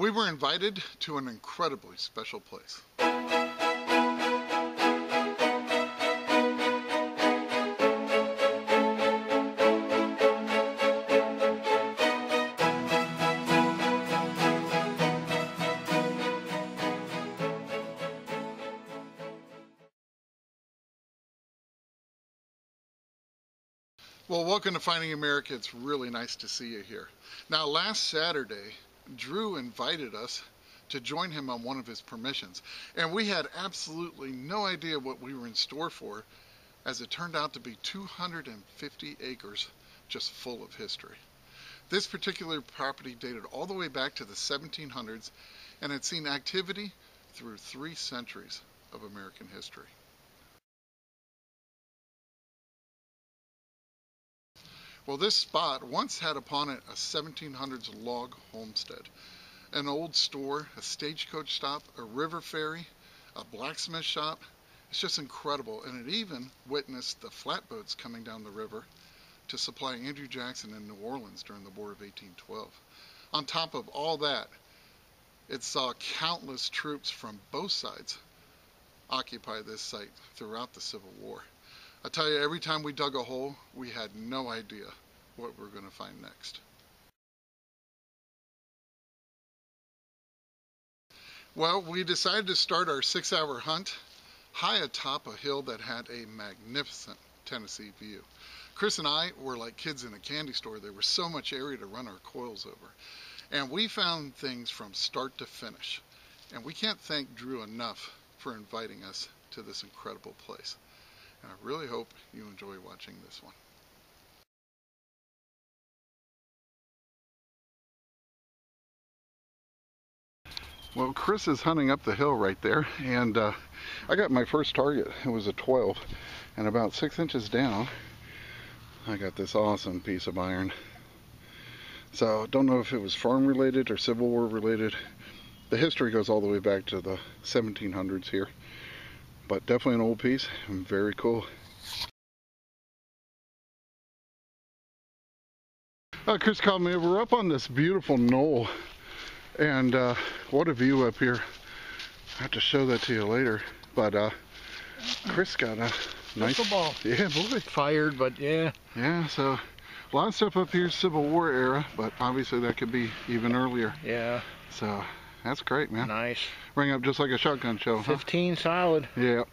We were invited to an incredibly special place. Well, welcome to Finding America. It's really nice to see you here. Now, last Saturday, Drew invited us to join him on one of his permissions, and we had absolutely no idea what we were in store for, as it turned out to be 250 acres just full of history. This particular property dated all the way back to the 1700s and had seen activity through 3 centuries of American history. Well, this spot once had upon it a 1700s log homestead, an old store, a stagecoach stop, a river ferry, a blacksmith shop. It's just incredible, and it even witnessed the flatboats coming down the river to supply Andrew Jackson in New Orleans during the War of 1812. On top of all that, it saw countless troops from both sides occupy this site throughout the Civil War. I tell you, every time we dug a hole, we had no idea what we're going to find next. Well, we decided to start our 6-hour hunt high atop a hill that had a magnificent Tennessee view. Chris and I were like kids in a candy store. There was so much area to run our coils over. And we found things from start to finish. And we can't thank Drew enough for inviting us to this incredible place. And I really hope you enjoy watching this one. Well, Chris is hunting up the hill right there, and I got my first target. It was a 12, and about 6 inches down, I got this awesome piece of iron. So, don't know if it was farm related or Civil War related. The history goes all the way back to the 1700s here. But definitely an old piece and very cool. Chris called me. We're up on this beautiful knoll, and what a view up here. I have to show that to you later. But Chris got a nice ball. Yeah, boy. Fired, but yeah. Yeah, so a lot of stuff up here is Civil War era, but obviously that could be even earlier. Yeah. So that's great, man. Nice. Ring up just like a shotgun shell, 15 solid. Yeah.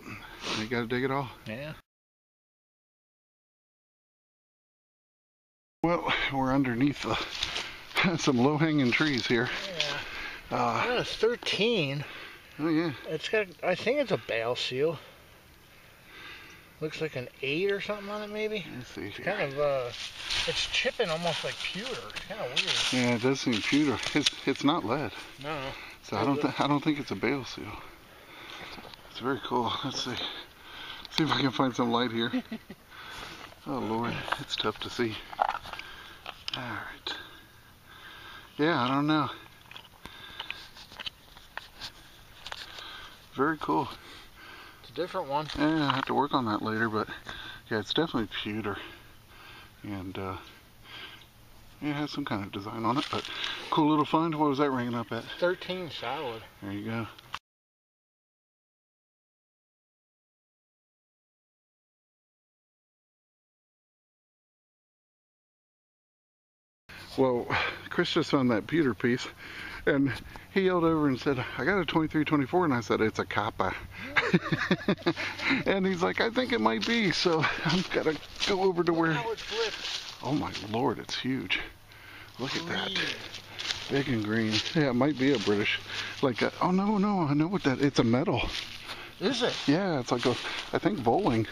You gotta dig it all. Yeah. Well, we're underneath some low-hanging trees here. Yeah. It's 13. Oh yeah. It's got, I think it's a bale seal. Looks like an 8 or something on it, maybe. Let's see. It's kind of, it's chipping almost like pewter. It's kind of weird. Yeah, it does seem pewter. It's not lead. No. So I don't think it's a bale seal. It's very cool. Let's see. See if I can find some light here. Oh Lord, it's tough to see. All right. Yeah, I don't know. Very cool. It's a different one. Yeah, I have to work on that later, but yeah, it's definitely pewter. And yeah, it has some kind of design on it, but cool little find. What was that ringing up at? 13 solid. There you go. Well, Chris just found that pewter piece, and he yelled over and said, I got a 23-24, and I said, it's a copper. And he's like, I think it might be, so I'm gonna go over to where... How it flips. Oh my Lord, it's huge. Look at that. Big and green. Yeah, it might be a British, like a, oh no, I know what that, it's a metal. Is it? Yeah, it's like a, I think bowling.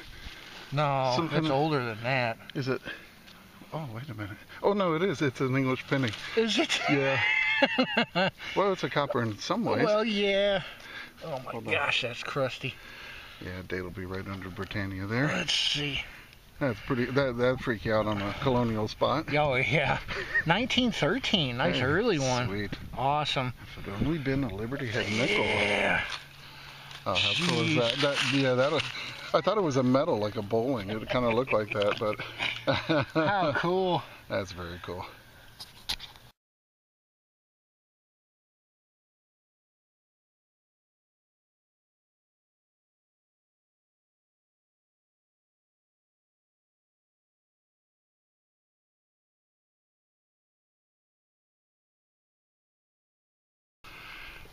No, it's older than that. Is it? Oh, wait a minute. Oh, no, it is. It's an English penny. Is it? Yeah. Well, it's a copper in some ways. Well, yeah. Oh my gosh, that's crusty. Yeah, date will be right under Britannia there. Let's see. That's pretty. That'd freak you out on a colonial spot. Oh yeah. 1913. Nice early one. Sweet. Awesome. If it had only been a Liberty Head nickel. Yeah. Oh, how cool is that? Yeah, I thought it was a metal, like a bowling. It kind of looked like that, but. How cool. That's very cool.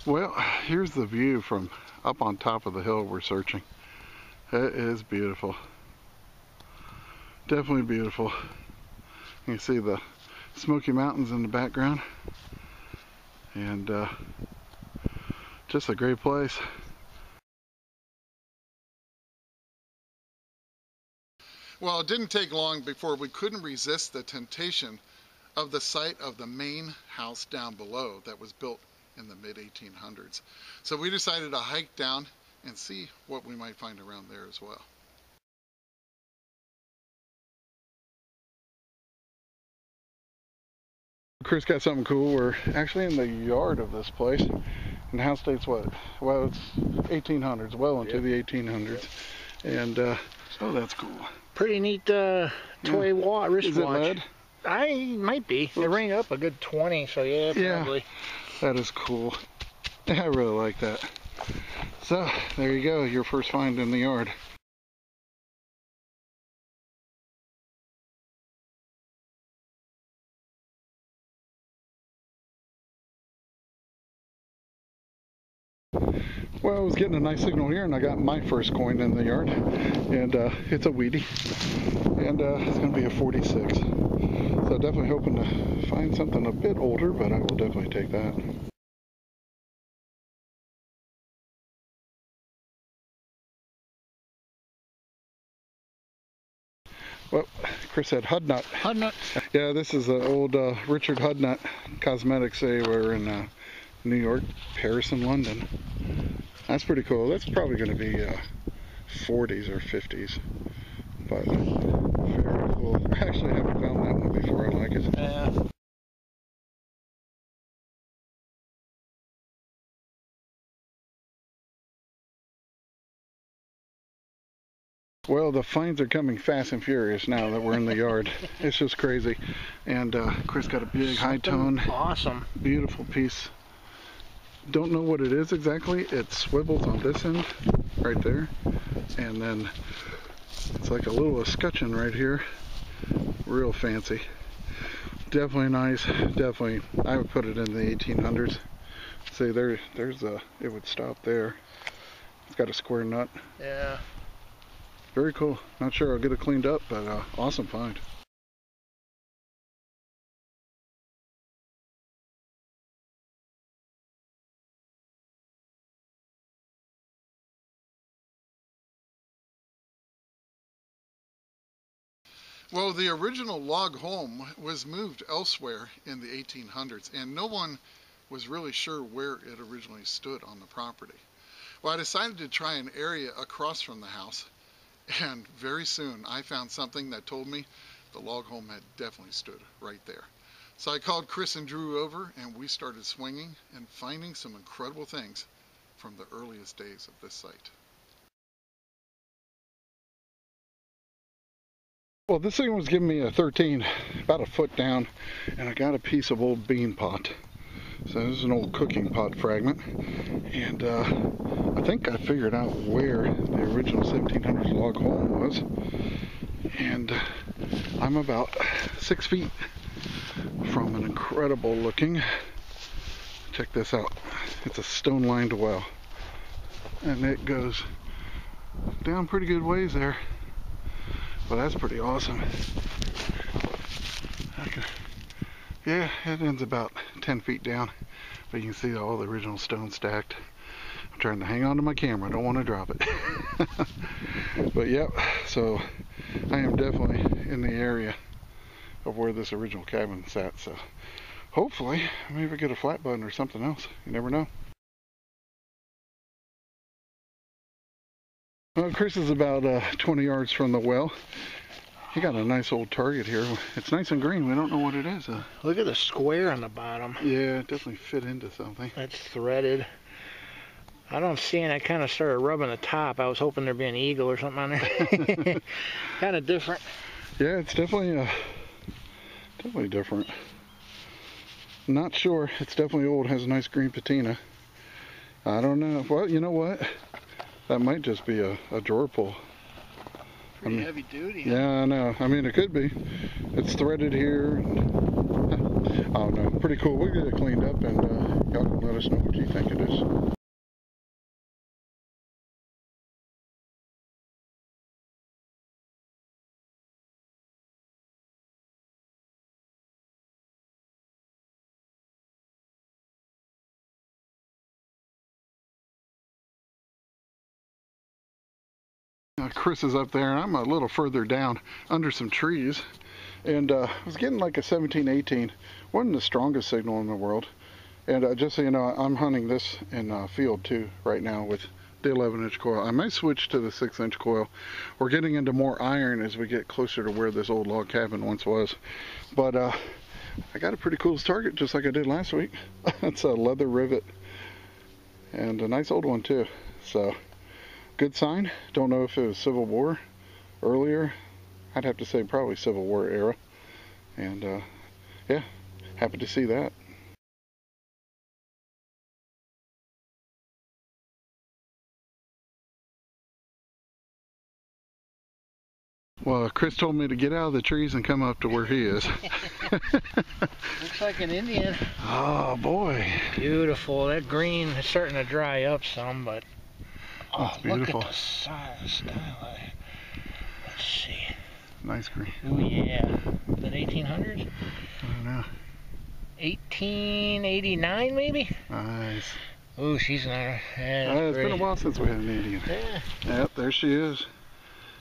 Well, here's the view from up on top of the hill we're searching. It is beautiful. Definitely beautiful. You can see the Smoky Mountains in the background. And just a great place. Well, it didn't take long before we couldn't resist the temptation of the site of the main house down below that was built in the mid-1800s. So we decided to hike down and see what we might find around there as well. Chris got something cool. We're actually in the yard of this place, and the house dates what? Well, it's 1800s, well into the 1800s, and so that's cool. Pretty neat toy wristwatch. Is it lead? Might be. It rang up a good 20, so yeah, probably. Yeah, that is cool. I really like that. So, there you go, your first find in the yard. Well, I was getting a nice signal here, and I got my first coin in the yard, and it's a weedy, and it's going to be a 46. So definitely hoping to find something a bit older, but I will definitely take that. Well, Chris said Hudnut. Hudnut. Yeah, this is the old Richard Hudnut Cosmetics. They were in New York, Paris, and London. That's pretty cool. That's probably going to be 40s or 50s, but very cool. I actually haven't found that one before. I like it. Yeah. Well, the finds are coming fast and furious now that we're in the yard. It's just crazy. And Chris got a big high tone. Awesome. Beautiful piece. Don't know what it is exactly. It swivels on this end, right there. And then it's like a little escutcheon right here. Real fancy. Definitely nice. Definitely, I would put it in the 1800s. See, there's a, it would stop there. It's got a square nut. Yeah. Very cool. Not sure I'll get it cleaned up, but awesome find. Well, the original log home was moved elsewhere in the 1800s, and no one was really sure where it originally stood on the property. Well, I decided to try an area across from the house, and very soon I found something that told me the log home had definitely stood right there. So I called Chris and Drew over, and we started swinging and finding some incredible things from the earliest days of this site. Well, this thing was giving me a 13, about a foot down, and I got a piece of old bean pot. So this is an old cooking pot fragment, and I think I figured out where the original 1700s log home was, and I'm about 6 feet from an incredible looking, check this out, it's a stone lined well, and it goes down pretty good ways there. Well, that's pretty awesome. Okay. Yeah, it ends about 10 feet down, but you can see all the original stone stacked. I'm trying to hang on to my camera, I don't want to drop it. But yep, so I am definitely in the area of where this original cabin sat, so hopefully maybe get a flat button or something else. You never know. Well, Chris is about 20 yards from the well. He got a nice old target here. It's nice and green. We don't know what it is. Look at the square on the bottom. Yeah, it definitely fit into something. It's threaded. I don't see it. I kind of started rubbing the top. I was hoping there'd be an eagle or something on there. Kind of different. Yeah, it's definitely different. Not sure. It's definitely old. Has a nice green patina. I don't know. Well, you know what? That might just be a drawer pull. Pretty heavy duty. Yeah, I know. I mean, it could be. It's threaded here. I don't know. Pretty cool. We'll get it cleaned up, and y'all can let us us know what you think it is. Chris is up there, and I'm a little further down under some trees, and I was getting like a 17-18. Wasn't the strongest signal in the world. And just so you know, I'm hunting this in field too right now with the 11-inch coil. I might switch to the 6-inch coil. We're getting into more iron as we get closer to where this old log cabin once was. But I got a pretty cool target, just like I did last week. It's a leather rivet, and a nice old one too. So good sign. Don't know if it was Civil War earlier. I'd have to say probably Civil War era. And yeah, happy to see that. Well, Chris told me to get out of the trees and come up to where he is. Looks like an Indian. Oh boy. Beautiful. That green is starting to dry up some, but that's beautiful. Look at the style. Let's see. Nice green. Oh yeah. Is that 1800s? I don't know. 1889 maybe? Nice. Oh, she's not. It's been a while since we had an Indian. Yeah. Yep, there she is.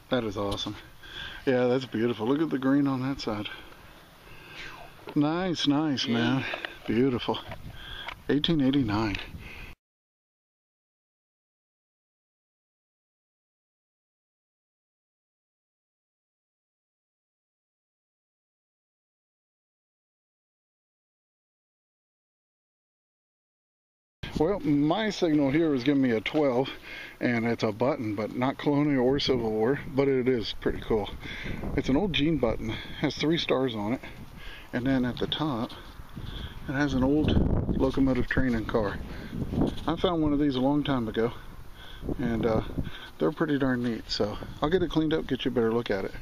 That is awesome. Yeah, that's beautiful. Look at the green on that side. Nice, man. Beautiful. 1889. Well, my signal here was giving me a 12, and it's a button, but not Colonial or Civil War, but it is pretty cool. It's an old jean button, has 3 stars on it, and then at the top, it has an old locomotive train and car. I found one of these a long time ago, and they're pretty darn neat, so I'll get it cleaned up, get you a better look at it.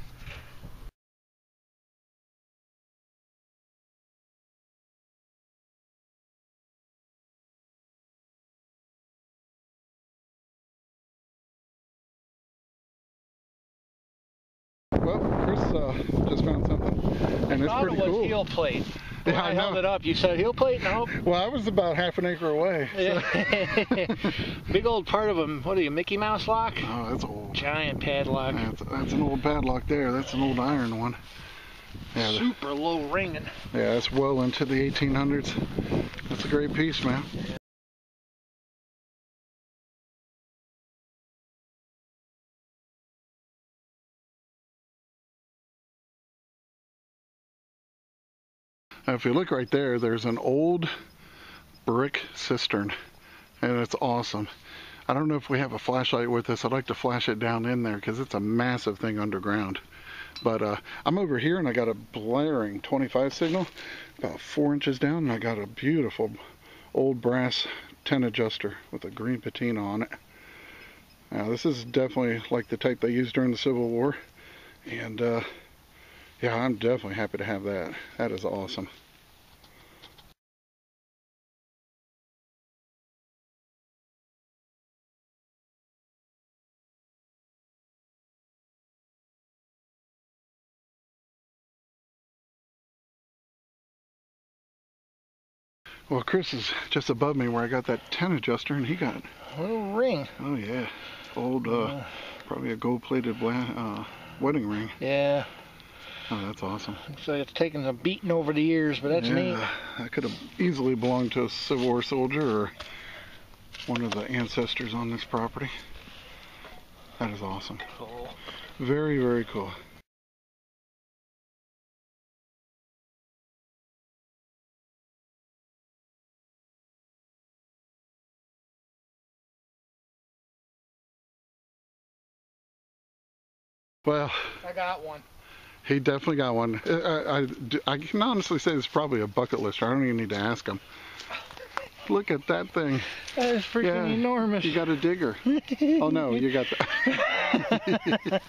Well, Chris just found something, and it's pretty cool. I thought it was heel plate. When Yeah, I held it up, you said heel plate? No. Well, I was about half an acre away. So. Yeah. Big old part of them. What are you, Mickey Mouse lock? Oh, that's old. Giant padlock. That's an old padlock there. That's an old iron one. Yeah, super low ringing. Yeah, that's well into the 1800s. That's a great piece, man. Now, if you look right there, there's an old brick cistern, and it's awesome. I don't know if we have a flashlight with us. I'd like to flash it down in there because it's a massive thing underground. But I'm over here, and I got a blaring 25 signal about 4 inches down, and I got a beautiful old brass 10 adjuster with a green patina on it. Now, this is definitely like the type they used during the Civil War, and yeah, I'm definitely happy to have that. That is awesome. Well, Chris is just above me where I got that 10 adjuster, and he got a little ring. Oh yeah, old probably a gold-plated wedding ring. Yeah. Oh, that's awesome. Looks like it's taken a beating over the years, but that's neat. That could have easily belonged to a Civil War soldier or one of the ancestors on this property. That is awesome. Cool. Very, very cool. Well, I got one. He definitely got one. I can honestly say it's probably a bucket lister. I don't even need to ask him. Look at that thing. That is freaking enormous. You got a digger. Oh no, you got the...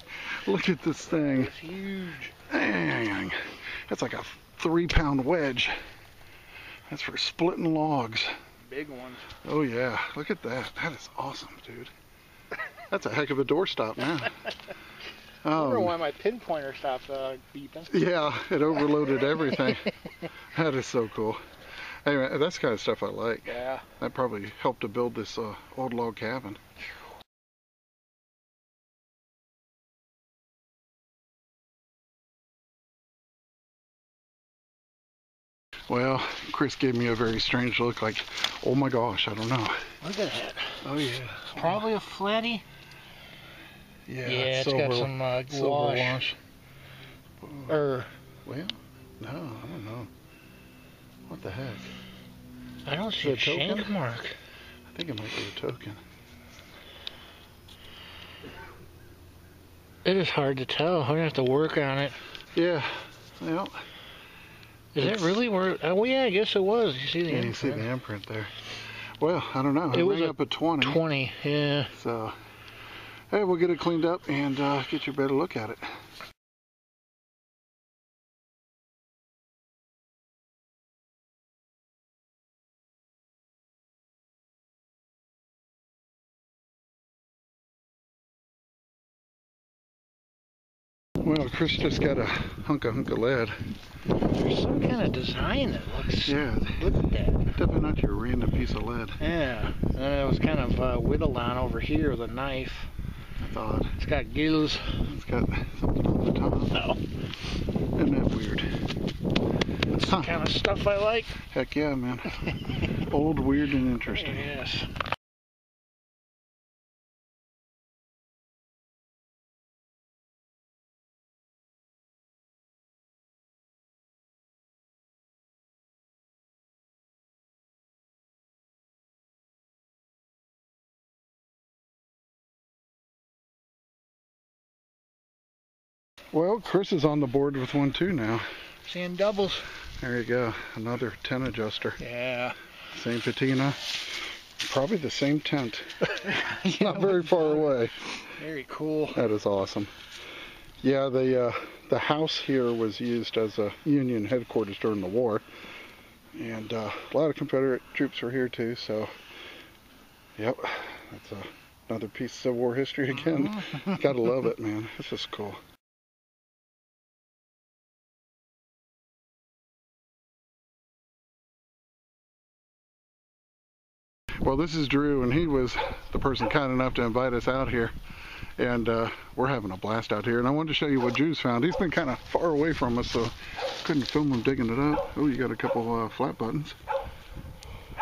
Look at this thing. It's huge. Dang. That's like a 3-pound wedge. That's for splitting logs. big ones. Oh yeah, look at that. That is awesome, dude. That's a heck of a doorstop now. I wonder why my pinpointer stopped beeping. Yeah, it overloaded everything. That is so cool. Anyway, that's the kind of stuff I like. Yeah. That probably helped to build this old log cabin. Well, Chris gave me a very strange look like, oh my gosh, I don't know. Look at that. Oh yeah. Probably a flatty. Yeah, It's got some wash. Well, no, I don't know. What the heck? I don't see a shank mark. I think it might be a token. It is hard to tell. We're going to have to work on it. Yeah, well. Is that really where? Oh, yeah, I guess it was. You see the imprint? You see the imprint there. Well, I don't know. It was up at 20. 20, yeah. So, hey, we'll get it cleaned up and get you a better look at it. Well, Chris just got a hunk of lead. There's some kind of design that looks... Yeah. Look at that. Definitely not your random piece of lead. Yeah. And it was kind of whittled on over here with a knife. I thought. It's got gills. It's got something on the top. No. Isn't that weird? That's the kind of stuff I like. Heck yeah, man. Old, weird, and interesting. Yes. Well, Chris is on the board with one too now. Seeing doubles. There you go. Another tent adjuster. Yeah. Same patina. Probably the same tent. Not very far away. Very cool. That is awesome. Yeah, the house here was used as a Union headquarters during the war. And a lot of Confederate troops were here too, so yep. That's another piece of Civil War history again. Gotta love it, man. It's just cool. Well, this is Drew, and he was the person kind enough to invite us out here. And we're having a blast out here. And I wanted to show you what Drew's found. He's been kind of far away from us, so couldn't film him digging it up. Oh, you got a couple flat buttons.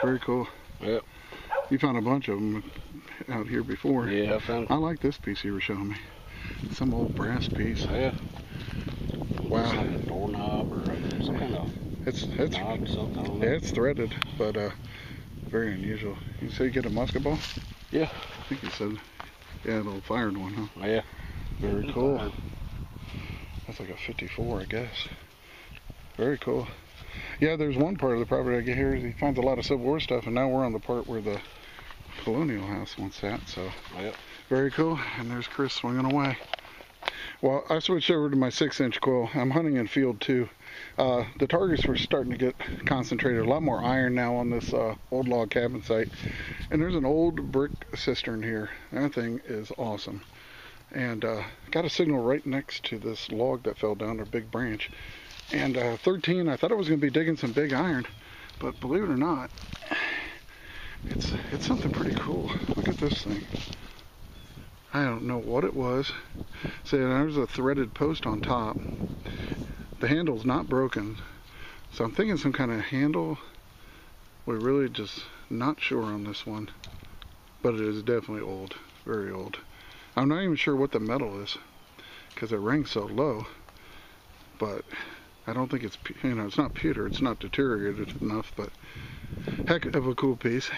Very cool. Yep. You found a bunch of them out here before. Yeah, I found. I like this piece you were showing me. Some old brass piece. Yeah. Wow. It's like a doorknob or some kind of knob, something. Yeah, it's threaded, but very unusual. You say you get a musket ball? Yeah. I think you said. Yeah, a little fired one, huh? Yeah. Very cool. That's like a 54, I guess. Very cool. Yeah, there's one part of the property I get here. He finds a lot of Civil War stuff, and now we're on the part where the Colonial house once sat. So, yep. Very cool. And there's Chris swinging away. Well, I switched over to my 6-inch quill. I'm hunting in field too. The targets were starting to get concentrated. A lot more iron now on this old log cabin site. And there's an old brick cistern here. That thing is awesome. And got a signal right next to this log that fell down, a big branch. And 13, I thought I was going to be digging some big iron, but believe it or not, it's something pretty cool. Look at this thing. I don't know what it was. See, there's a threaded post on top. The handle's not broken, so I'm thinking some kind of handle. We're really just not sure on this one, but it is definitely old, very old. I'm not even sure what the metal is because it rings so low, but I don't think it's, it's not pewter, it's not deteriorated enough, but heck of a cool piece.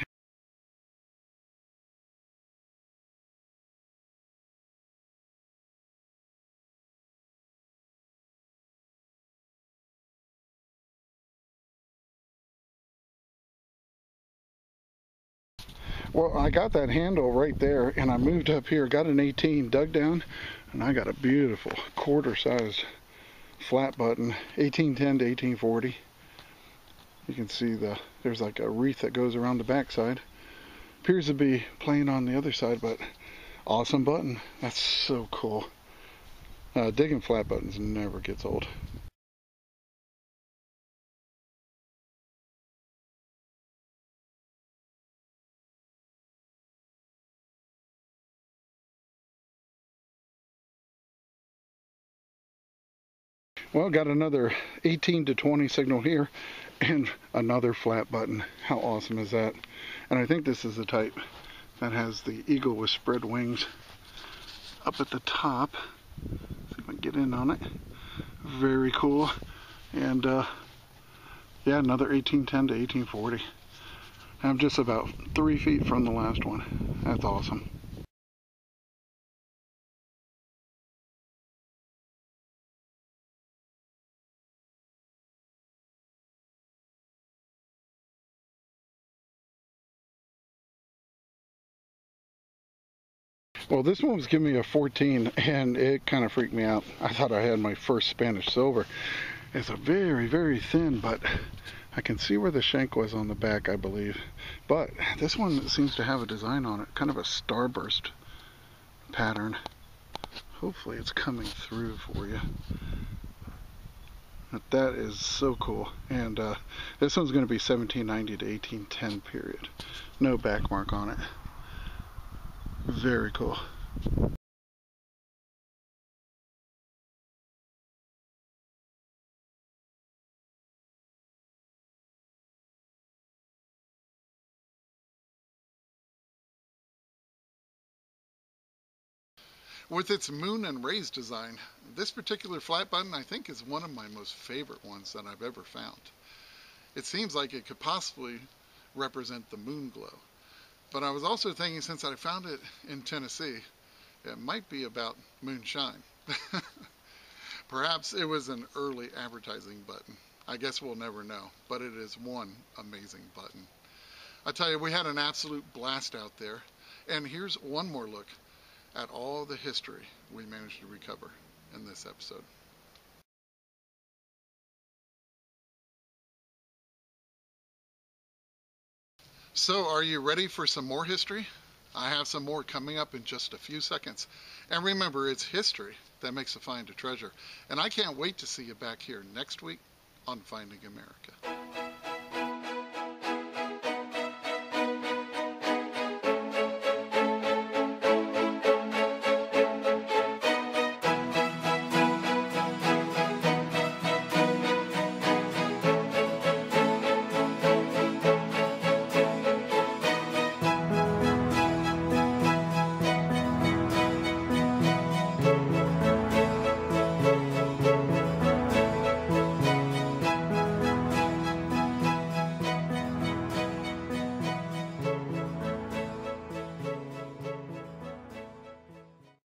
Well, I got that handle right there, and I moved up here, got an 18, dug down, and I got a beautiful quarter-sized flat button, 1810 to 1840. You can see there's like a wreath that goes around the backside. Appears to be plain on the other side, but awesome button. That's so cool. Digging flat buttons never gets old. Well, got another 18 to 20 signal here and another flat button. How awesome is that? And I think this is the type that has the eagle with spread wings up at the top. See if I can get in on it. Very cool. And yeah, another 1810 to 1840. I'm just about 3 feet from the last one. That's awesome. Well, this one was giving me a 14, and it kind of freaked me out. I thought I had my first Spanish silver. It's a very, very thin, but I can see where the shank was on the back, I believe. But this one seems to have a design on it, kind of a starburst pattern. Hopefully it's coming through for you. But that is so cool. And this one's going to be 1790 to 1810 period. No back mark on it. Very cool. With its moon and rays design, this particular flat button I think is one of my most favorite ones that I've ever found. It seems like it could possibly represent the moon glow. But I was also thinking, since I found it in Tennessee, it might be about moonshine. Perhaps it was an early advertising button. I guess we'll never know, but it is one amazing button. I tell you, we had an absolute blast out there. And here's one more look at all the history we managed to recover in this episode. So, are you ready for some more history? I have some more coming up in just a few seconds. And remember, it's history that makes a find a treasure. And I can't wait to see you back here next week on Finding America.